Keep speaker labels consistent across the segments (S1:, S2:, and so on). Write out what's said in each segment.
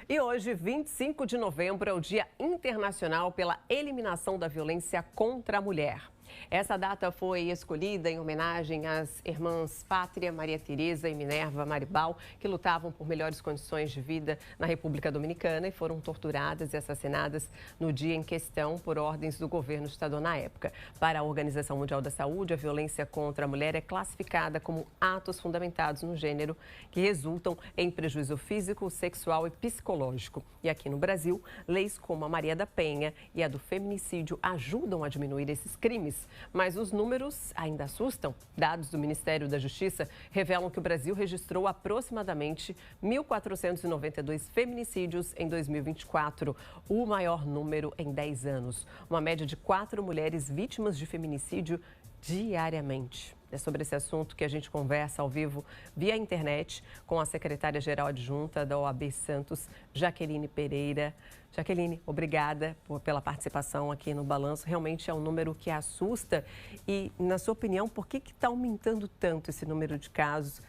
S1: E hoje, 25 de novembro, é o Dia Internacional pela Eliminação da Violência contra a Mulher. Essa data foi escolhida em homenagem às irmãs Pátria, Maria Tereza e Minerva Maribal, que lutavam por melhores condições de vida na República Dominicana e foram torturadas e assassinadas no dia em questão por ordens do governo estadual na época. Para a Organização Mundial da Saúde, a violência contra a mulher é classificada como atos fundamentados no gênero que resultam em prejuízo físico, sexual e psicológico. E aqui no Brasil, leis como a Maria da Penha e a do feminicídio ajudam a diminuir esses crimes. Mas os números ainda assustam. Dados do Ministério da Justiça revelam que o Brasil registrou aproximadamente 1.492 feminicídios em 2024, o maior número em 10 anos. Uma média de 4 mulheres vítimas de feminicídio diariamente. É sobre esse assunto que a gente conversa ao vivo via internet com a secretária-geral adjunta da OAB Santos, Jaqueline Pereira. Jaqueline, obrigada pela participação aqui no Balanço. Realmente é um número que assusta. E, na sua opinião, por que está aumentando tanto esse número de casos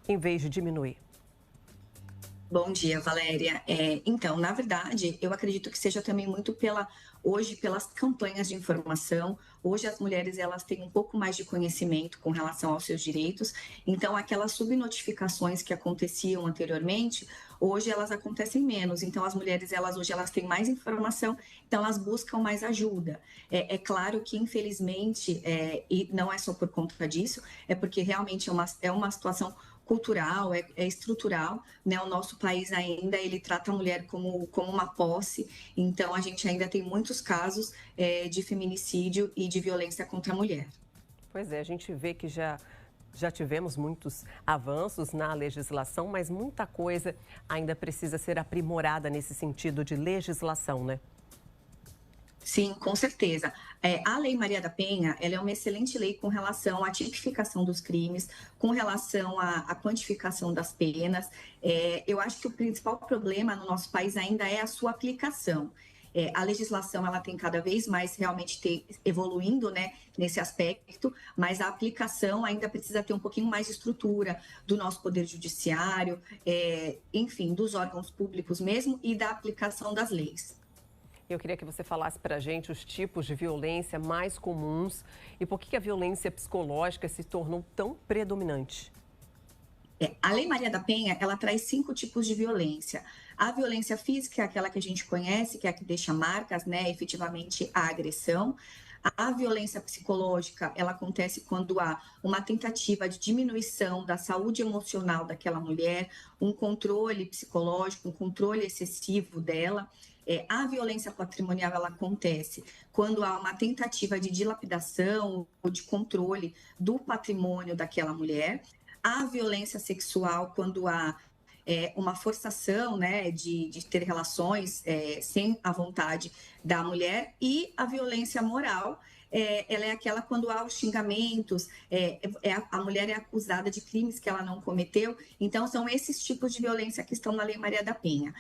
S1: em vez de diminuir?
S2: Bom dia, Valéria. Então, na verdade, eu acredito que seja também muito hoje pelas campanhas de informação. Hoje as mulheres elas têm um pouco mais de conhecimento com relação aos seus direitos. Então, aquelas subnotificações que aconteciam anteriormente, hoje elas acontecem menos. Então, as mulheres hoje elas têm mais informação, então elas buscam mais ajuda. É claro que infelizmente, e não é só por conta disso, é porque realmente é uma situação cultural, é estrutural, né? O nosso país ainda, ele trata a mulher como uma posse, então a gente ainda tem muitos casos de feminicídio e de violência contra a mulher.
S1: Pois é, a gente vê que já tivemos muitos avanços na legislação, mas muita coisa ainda precisa ser aprimorada nesse sentido de legislação, né?
S2: Sim, com certeza. A Lei Maria da Penha, ela é uma excelente lei com relação à tipificação dos crimes, com relação à quantificação das penas. Eu acho que o principal problema no nosso país ainda é a sua aplicação. A legislação ela tem cada vez mais realmente evoluindo, né, nesse aspecto, mas a aplicação ainda precisa ter um pouquinho mais de estrutura do nosso poder judiciário, enfim, dos órgãos públicos mesmo e da aplicação das leis.
S1: Eu queria que você falasse para a gente os tipos de violência mais comuns e por que a violência psicológica se tornou tão predominante.
S2: A Lei Maria da Penha, ela traz 5 tipos de violência. A violência física é aquela que a gente conhece, que é a que deixa marcas, né, efetivamente a agressão. A violência psicológica, ela acontece quando há uma tentativa de diminuição da saúde emocional daquela mulher, um controle psicológico, um controle excessivo dela. A violência patrimonial, ela acontece quando há uma tentativa de dilapidação ou de controle do patrimônio daquela mulher. A violência sexual, quando há uma forçação, né, de ter relações sem a vontade da mulher. E a violência moral, ela é aquela quando há os xingamentos, a mulher é acusada de crimes que ela não cometeu. Então, são esses tipos de violência que estão na Lei Maria da Penha.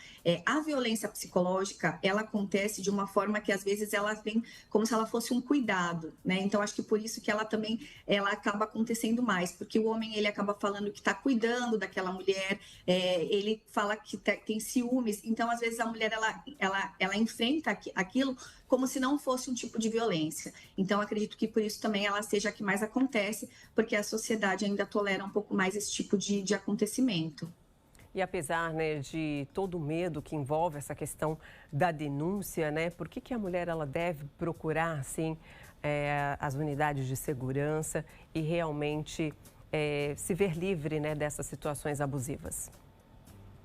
S2: A violência psicológica, ela acontece de uma forma que, às vezes, ela vem como se ela fosse um cuidado, né? Então, acho que por isso que ela acaba acontecendo mais, porque o homem, ele acaba falando que está cuidando daquela mulher, ele fala que tem ciúmes. Então, às vezes, a mulher, ela enfrenta aquilo como se não fosse um tipo de violência. Então, acredito que por isso também ela seja a que mais acontece, porque a sociedade ainda tolera um pouco mais esse tipo de acontecimento.
S1: E apesar, né, de todo o medo que envolve essa questão da denúncia, né, por que a mulher ela deve procurar, assim, as unidades de segurança e realmente se ver livre, né, dessas situações abusivas?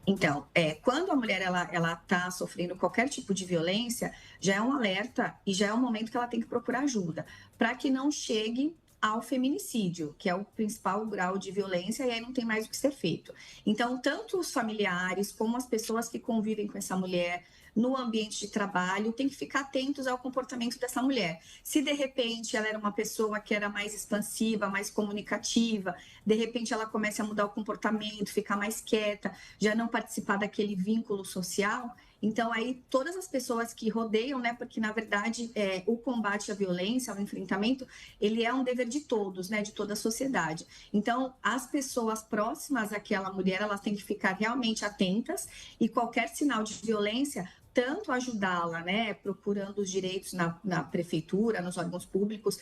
S2: Então, quando a mulher ela está sofrendo qualquer tipo de violência, já é um alerta e já é um momento que ela tem que procurar ajuda, para que não chegue ao feminicídio, que é o principal grau de violência, e aí não tem mais o que ser feito. Então, tanto os familiares como as pessoas que convivem com essa mulher no ambiente de trabalho têm que ficar atentos ao comportamento dessa mulher. Se de repente ela era uma pessoa que era mais expansiva, mais comunicativa, de repente ela começa a mudar o comportamento, ficar mais quieta, já não participar daquele vínculo social, Então, aí, todas as pessoas que rodeiam, né, porque, na verdade, o combate à violência, ao enfrentamento, ele é um dever de todos, né, de toda a sociedade. Então, as pessoas próximas àquela mulher, elas têm que ficar realmente atentas e qualquer sinal de violência, tanto ajudá-la, né, procurando os direitos na prefeitura, nos órgãos públicos,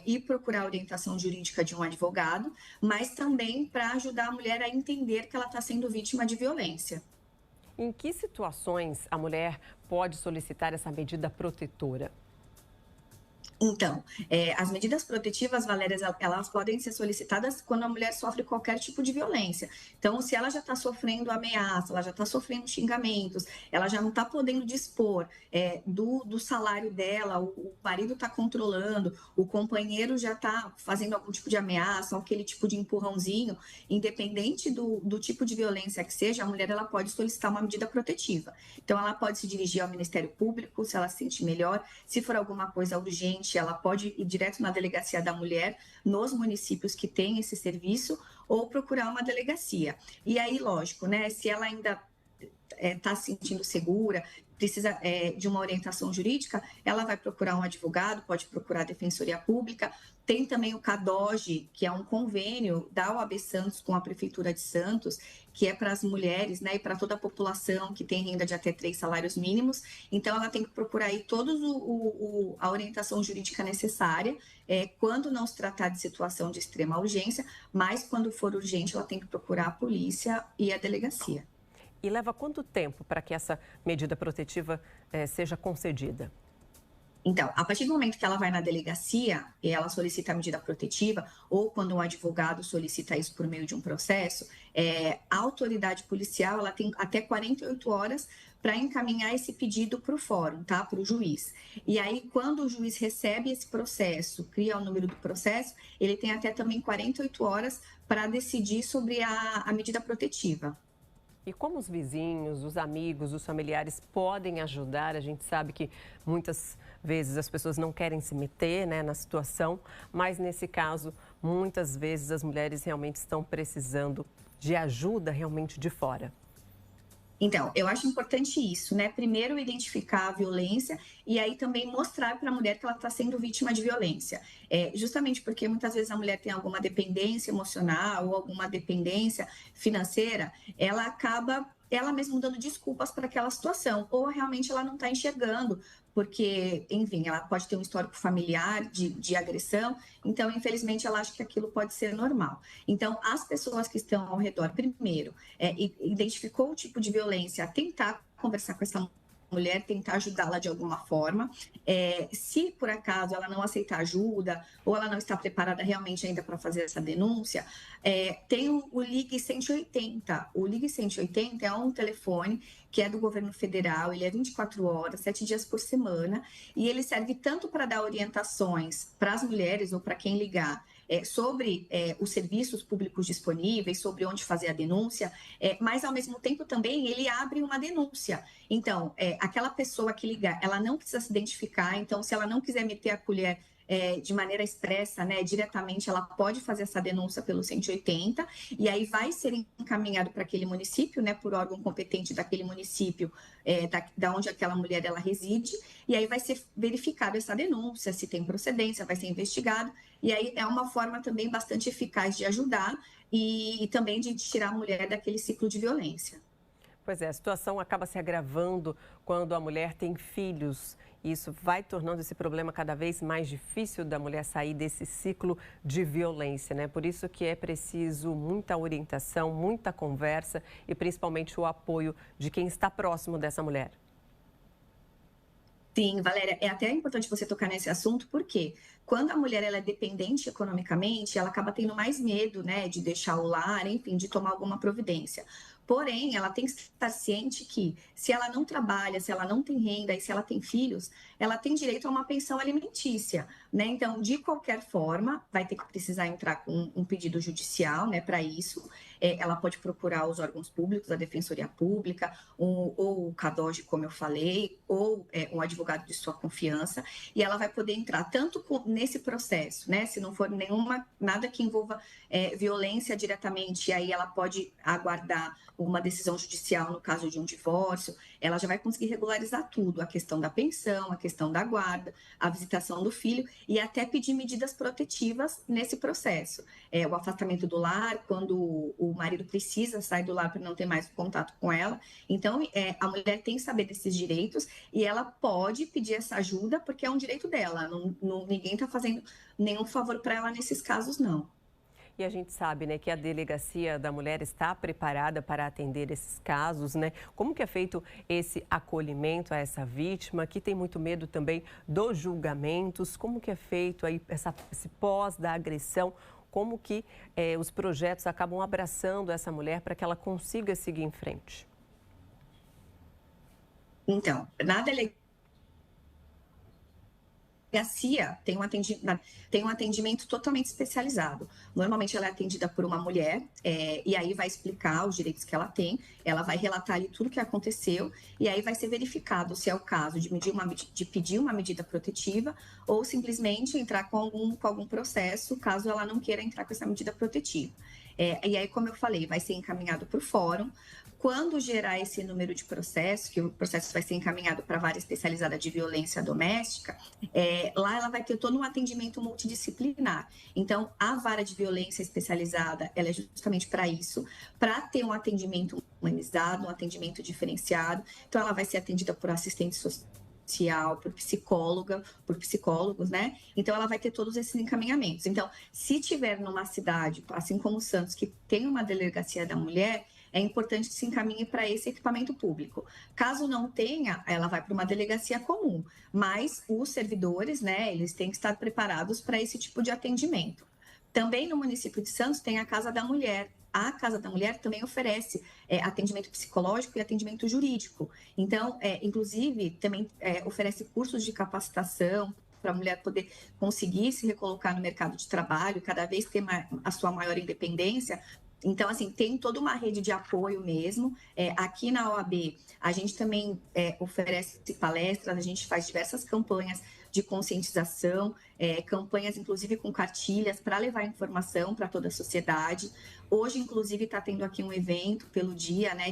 S2: e procurar a orientação jurídica de um advogado, mas também para ajudar a mulher a entender que ela está sendo vítima de violência.
S1: Em que situações a mulher pode solicitar essa medida protetora?
S2: Então, as medidas protetivas, Valéria, elas podem ser solicitadas quando a mulher sofre qualquer tipo de violência. Então, se ela já está sofrendo ameaça, ela já está sofrendo xingamentos, ela já não está podendo dispor do salário dela, o marido está controlando, o companheiro já está fazendo algum tipo de ameaça, aquele tipo de empurrãozinho, independente do tipo de violência que seja, a mulher ela pode solicitar uma medida protetiva. Então, ela pode se dirigir ao Ministério Público, se ela se sentir melhor, se for alguma coisa urgente, ela pode ir direto na delegacia da mulher, nos municípios que têm esse serviço, ou procurar uma delegacia. E aí, lógico, né, se ela ainda está se sentindo segura, precisa de uma orientação jurídica, ela vai procurar um advogado, pode procurar a Defensoria Pública. Tem também o CADOG, que é um convênio da OAB Santos com a Prefeitura de Santos, que é para as mulheres, né, e para toda a população que tem renda de até 3 salários mínimos. Então, ela tem que procurar aí toda a orientação jurídica necessária, quando não se tratar de situação de extrema urgência, mas quando for urgente, ela tem que procurar a polícia e a delegacia.
S1: E leva quanto tempo para que essa medida protetiva seja concedida?
S2: Então, a partir do momento que ela vai na delegacia e ela solicita a medida protetiva, ou quando um advogado solicita isso por meio de um processo, a autoridade policial ela tem até 48 horas para encaminhar esse pedido para o fórum, tá? Para o juiz. E aí, quando o juiz recebe esse processo, cria o número do processo, ele tem até também 48 horas para decidir sobre a medida protetiva.
S1: E como os vizinhos, os amigos, os familiares podem ajudar? A gente sabe que muitas vezes as pessoas não querem se meter, né, na situação, mas nesse caso, muitas vezes as mulheres realmente estão precisando de ajuda realmente de fora.
S2: Então, eu acho importante isso, né? Primeiro, identificar a violência e aí também mostrar para a mulher que ela está sendo vítima de violência. Justamente porque muitas vezes a mulher tem alguma dependência emocional ou alguma dependência financeira, ela acaba ela mesma dando desculpas para aquela situação, ou realmente ela não está enxergando, porque, enfim, ela pode ter um histórico familiar de agressão, então, infelizmente, ela acha que aquilo pode ser normal. Então, as pessoas que estão ao redor, primeiro, identificou o tipo de violência, tentar conversar com essa mulher, tentar ajudá-la de alguma forma. Se por acaso ela não aceitar ajuda ou ela não está preparada realmente ainda para fazer essa denúncia, tem o Ligue 180. O Ligue 180 é um telefone que é do governo federal, ele é 24 horas, 7 dias por semana, e ele serve tanto para dar orientações para as mulheres ou para quem ligar, sobre os serviços públicos disponíveis, sobre onde fazer a denúncia, mas ao mesmo tempo também ele abre uma denúncia. Então, aquela pessoa que ligar, ela não precisa se identificar, então se ela não quiser meter a colher de maneira expressa, né, diretamente, ela pode fazer essa denúncia pelo 180 e aí vai ser encaminhado para aquele município, né, por órgão competente daquele município, da onde aquela mulher ela reside, e aí vai ser verificada essa denúncia, se tem procedência, vai ser investigado, e aí é uma forma também bastante eficaz de ajudar e também de tirar a mulher daquele ciclo de violência.
S1: Pois é, a situação acaba se agravando quando a mulher tem filhos. Isso vai tornando esse problema cada vez mais difícil da mulher sair desse ciclo de violência, né? Por isso que é preciso muita orientação, muita conversa e principalmente o apoio de quem está próximo dessa mulher.
S2: Sim, Valéria, é até importante você tocar nesse assunto, porque quando a mulher ela é dependente economicamente, ela acaba tendo mais medo, né, de deixar o lar, enfim, de tomar alguma providência. Porém, ela tem que estar ciente que, se ela não trabalha, se ela não tem renda e se ela tem filhos, ela tem direito a uma pensão alimentícia, né? Então, de qualquer forma, vai ter que precisar entrar com um pedido judicial, né, para isso. Ela pode procurar os órgãos públicos, a Defensoria Pública, ou o CADOG, como eu falei, ou um advogado de sua confiança, e ela vai poder entrar tanto nesse processo, né? Se não for nada que envolva violência diretamente, aí ela pode aguardar uma decisão judicial no caso de um divórcio, ela já vai conseguir regularizar tudo, a questão da pensão, a questão da guarda, a visitação do filho e até pedir medidas protetivas nesse processo. O afastamento do lar, quando o marido precisa sair do lar para não ter mais contato com ela. Então, a mulher tem que saber desses direitos e ela pode pedir essa ajuda porque é um direito dela. Ninguém está fazendo nenhum favor para ela nesses casos, não.
S1: E a gente sabe, né, que a Delegacia da Mulher está preparada para atender esses casos, né? Como que é feito esse acolhimento a essa vítima, que tem muito medo também dos julgamentos? Como que é feito aí esse pós da agressão? Como que os projetos acabam abraçando essa mulher para que ela consiga seguir em frente?
S2: Então, na delegacia tem um atendimento totalmente especializado. Normalmente ela é atendida por uma mulher, e aí vai explicar os direitos que ela tem, ela vai relatar ali tudo o que aconteceu, e aí vai ser verificado se é o caso de pedir uma medida protetiva ou simplesmente entrar com algum processo, caso ela não queira entrar com essa medida protetiva. E aí, como eu falei, vai ser encaminhado para o fórum. Quando gerar esse número de processos, que o processo vai ser encaminhado para a vara especializada de violência doméstica, lá ela vai ter todo um atendimento multidisciplinar. Então, a vara de violência especializada, ela é justamente para isso, para ter um atendimento humanizado, um atendimento diferenciado. Então, ela vai ser atendida por assistente social, por psicóloga, por psicólogos, né? Então, ela vai ter todos esses encaminhamentos. Então, se tiver numa cidade, assim como Santos, que tem uma delegacia da mulher, é importante que se encaminhe para esse equipamento público. Caso não tenha, ela vai para uma delegacia comum, mas os servidores, né, eles têm que estar preparados para esse tipo de atendimento. Também no município de Santos tem a Casa da Mulher. A Casa da Mulher também oferece atendimento psicológico e atendimento jurídico. Então, inclusive, também oferece cursos de capacitação para a mulher poder conseguir se recolocar no mercado de trabalho, cada vez ter a sua maior independência. Então, assim, tem toda uma rede de apoio mesmo. Aqui na OAB, a gente também oferece palestras, a gente faz diversas campanhas de conscientização, campanhas, inclusive, com cartilhas para levar informação para toda a sociedade. Hoje, inclusive, está tendo aqui um evento pelo Dia, né,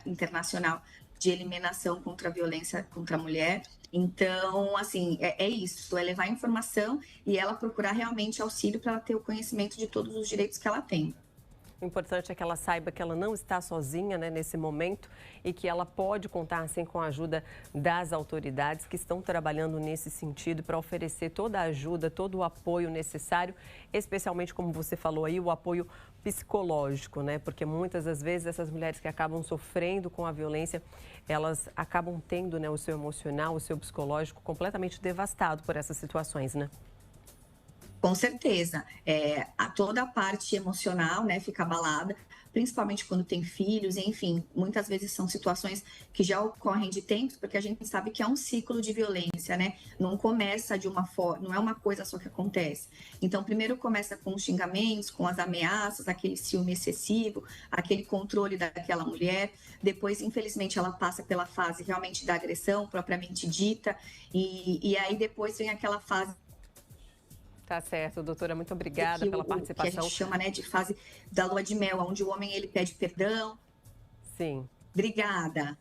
S2: Internacional de Eliminação contra a Violência contra a Mulher. Então, assim, é isso, é levar informação e ela procurar realmente auxílio para ela ter o conhecimento de todos os direitos que ela tem.
S1: O importante é que ela saiba que ela não está sozinha, né, nesse momento e que ela pode contar, assim, com a ajuda das autoridades que estão trabalhando nesse sentido para oferecer toda a ajuda, todo o apoio necessário, especialmente, como você falou aí, o apoio psicológico, né? Porque muitas das vezes essas mulheres que acabam sofrendo com a violência, elas acabam tendo, né, o seu emocional, o seu psicológico completamente devastado por essas situações, né?
S2: Com certeza, toda a parte emocional, né, fica abalada, principalmente quando tem filhos, enfim, muitas vezes são situações que já ocorrem de tempos, porque a gente sabe que é um ciclo de violência, né? Não começa de uma forma, não é uma coisa só que acontece. Então, primeiro começa com os xingamentos, com as ameaças, aquele ciúme excessivo, aquele controle daquela mulher. Depois, infelizmente, ela passa pela fase realmente da agressão propriamente dita, e aí depois vem aquela fase.
S1: Tá certo, doutora, muito obrigada pela participação.
S2: Que a gente chama, né, de fase da lua de mel, onde o homem ele pede perdão.
S1: Sim.
S2: Obrigada.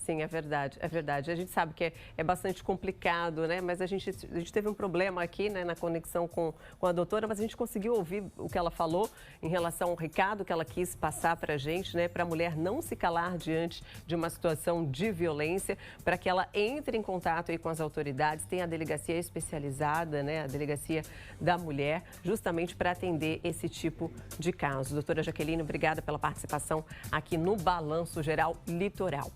S1: Sim, é verdade, é verdade. A gente sabe que é bastante complicado, né? Mas a gente teve um problema aqui, né, na conexão com a doutora, mas a gente conseguiu ouvir o que ela falou em relação ao recado que ela quis passar para a gente, né? Para a mulher não se calar diante de uma situação de violência, para que ela entre em contato aí com as autoridades. Tem a delegacia especializada, né? A delegacia da mulher, justamente para atender esse tipo de caso. Doutora Jaqueline, obrigada pela participação aqui no Balanço Geral Litoral.